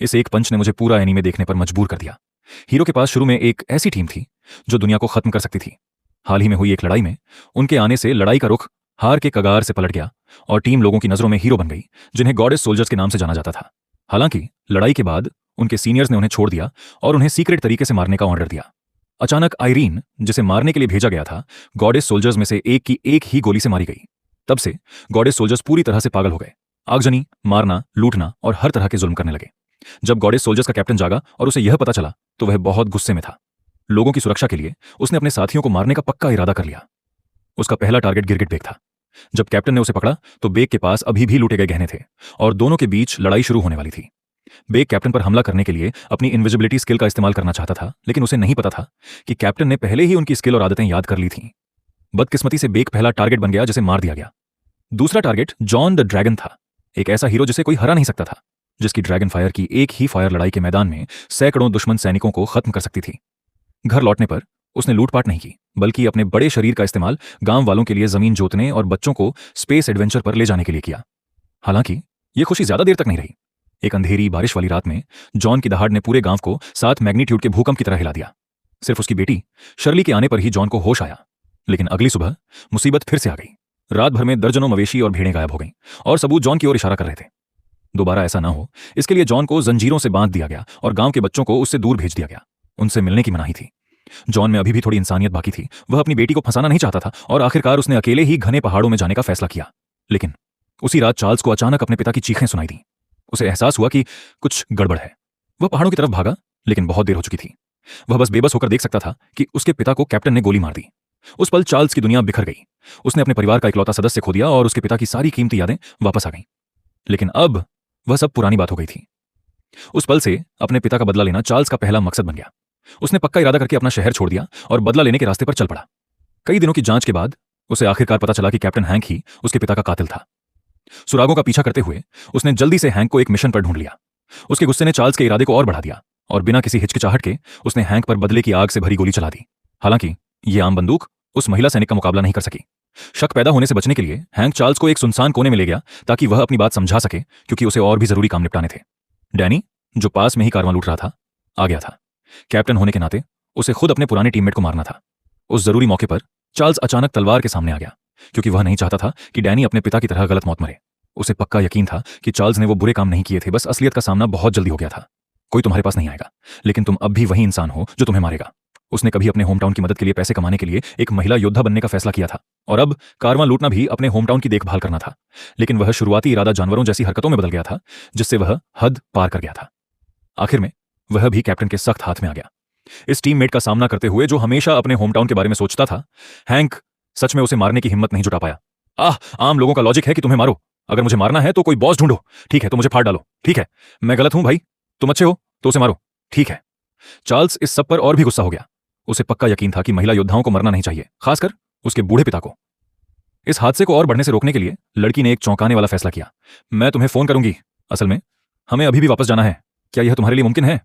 इस एक पंच ने मुझे पूरा एनीमे देखने पर मजबूर कर दिया। हीरो के पास शुरू में एक ऐसी टीम थी जो दुनिया को खत्म कर सकती थी। हाल ही में हुई एक लड़ाई में उनके आने से लड़ाई का रुख हार के कगार से पलट गया और टीम लोगों की नजरों में हीरो बन गई, जिन्हें गॉडेस सोल्जर्स के नाम से जाना जाता था। हालांकि लड़ाई के बाद उनके सीनियर्स ने उन्हें छोड़ दिया और उन्हें सीक्रेट तरीके से मारने का ऑर्डर दिया। अचानक आइरीन, जिसे मारने के लिए भेजा गया था, गॉडेस सोल्जर्स में से एक की एक ही गोली से मारी गई। तब से गॉडेस सोल्जर्स पूरी तरह से पागल हो गए। आगजनी, मारना, लूटना और हर तरह के जुल्म करने लगे। जब गॉडेस सोल्जर्स का कैप्टन जागा और उसे यह पता चला तो वह बहुत गुस्से में था। लोगों की सुरक्षा के लिए उसने अपने साथियों को मारने का पक्का इरादा कर लिया। उसका पहला टारगेट गिरगिट बेग था। जब कैप्टन ने उसे पकड़ा तो बेग के पास अभी भी लूटे गए गहने थे और दोनों के बीच लड़ाई शुरू होने वाली थी। बेग कैप्टन पर हमला करने के लिए अपनी इनविजिबिलिटी स्किल का इस्तेमाल करना चाहता था, लेकिन उसे नहीं पता था कि कैप्टन ने पहले ही उनकी स्किल और आदतें याद कर ली थीं। बदकिस्मती से बेग पहला टारगेट बन गया, जिसे मार दिया गया। दूसरा टारगेट जॉन द ड्रैगन था, एक ऐसा हीरो जिसे कोई हरा नहीं सकता था, जिसकी ड्रैगन फायर की एक ही फायर लड़ाई के मैदान में सैकड़ों दुश्मन सैनिकों को खत्म कर सकती थी। घर लौटने पर उसने लूटपाट नहीं की, बल्कि अपने बड़े शरीर का इस्तेमाल गांव वालों के लिए जमीन जोतने और बच्चों को स्पेस एडवेंचर पर ले जाने के लिए किया। हालांकि यह खुशी ज्यादा देर तक नहीं रही। एक अंधेरी बारिश वाली रात में जॉन की दहाड़ ने पूरे गांव को 7 मैग्नीट्यूड के भूकंप की तरह हिला दिया। सिर्फ उसकी बेटी शर्ली के आने पर ही जॉन को होश आया, लेकिन अगली सुबह मुसीबत फिर से आ गई। रात भर में दर्जनों मवेशी और भेड़ें गायब हो गईं और सबूत जॉन की ओर इशारा कर रहे थे। दोबारा ऐसा ना हो, इसके लिए जॉन को जंजीरों से बांध दिया गया और गांव के बच्चों को उससे दूर भेज दिया गया। उनसे मिलने की मनाही थी। जॉन में अभी भी थोड़ी इंसानियत बाकी थी। वह अपनी बेटी को फंसाना नहीं चाहता था और आखिरकार उसने अकेले ही घने पहाड़ों में जाने का फैसला किया। लेकिन उसी रात चार्ल्स को अचानक अपने पिता की चीखें सुनाई दी। उसे एहसास हुआ कि कुछ गड़बड़ है। वह पहाड़ों की तरफ भागा, लेकिन बहुत देर हो चुकी थी। वह बस बेबस होकर देख सकता था कि उसके पिता को कैप्टन ने गोली मार दी। उस पल चार्ल्स की दुनिया बिखर गई। उसने अपने परिवार का इकलौता सदस्य खो दिया और उसके पिता की सारी कीमती यादें वापस आ गईं। लेकिन अब वह सब पुरानी बात हो गई थी। उस पल से अपने पिता का बदला लेना चार्ल्स का पहला मकसद बन गया। उसने पक्का इरादा करके अपना शहर छोड़ दिया और बदला लेने के रास्ते पर चल पड़ा। कई दिनों की जांच के बाद उसे आखिरकार पता चला कि कैप्टन हैंक ही उसके पिता का कातिल था। सुरागों का पीछा करते हुए उसने जल्दी से हैंक को एक मिशन पर ढूंढ लिया। उसके गुस्से ने चार्ल्स के इरादे को और बढ़ा दिया और बिना किसी हिचकिचाहट के उसने हैंक पर बदले की आग से भरी गोली चला दी। हालांकि यह आम बंदूक उस महिला सैनिक का मुकाबला नहीं कर सकी। शक पैदा होने से बचने के लिए हैंक चार्ल्स को एक सुनसान कोने में ले गया ताकि वह अपनी बात समझा सके, क्योंकि उसे और भी जरूरी काम निपटाने थे। डैनी, जो पास में ही कारवां लूट रहा था, आ गया था। कैप्टन होने के नाते उसे खुद अपने पुराने टीममेट को मारना था। उस जरूरी मौके पर चार्ल्स अचानक तलवार के सामने आ गया, क्योंकि वह नहीं चाहता था कि डैनी अपने पिता की तरह गलत मौत मरे। उसे पक्का यकीन था कि चार्ल्स ने वो बुरे काम नहीं किए थे, बस असलियत का सामना बहुत जल्दी हो गया था। कोई तुम्हारे पास नहीं आएगा, लेकिन तुम अब भी वही इंसान हो जो तुम्हें मारेगा। उसने कभी अपने होम टाउन की मदद के लिए पैसे कमाने के लिए एक महिला योद्धा बनने का फैसला किया था और अब कारवां लूटना भी अपने होम टाउन की देखभाल करना था। लेकिन वह शुरुआती इरादा जानवरों जैसी हरकतों में बदल गया था, जिससे वह हद पार कर गया था। आखिर में वह भी कैप्टन के सख्त हाथ में आ गया। इस टीममेट का सामना करते हुए जो हमेशा अपने होम टाउन के बारे में सोचता था, हैंक सच में उसे मारने की हिम्मत नहीं जुटा पाया। आम लोगों का लॉजिक है कि तुम्हें मारो, अगर मुझे मारना है तो कोई बॉस ढूंढो। ठीक है तो मुझे फाड़ डालो। ठीक है मैं गलत हूं भाई, तुम अच्छे हो तो उसे मारो। ठीक है। चार्ल्स इस सब पर और भी गुस्सा हो गया। उसे पक्का यकीन था कि महिला योद्धाओं को मरना नहीं चाहिए, खासकर उसके बूढ़े पिता को। इस हादसे को और बढ़ने से रोकने के लिए लड़की ने एक चौंकाने वाला फैसला किया। मैं तुम्हें फोन करूंगी, असल में हमें अभी भी वापस जाना है। क्या यह तुम्हारे लिए मुमकिन है?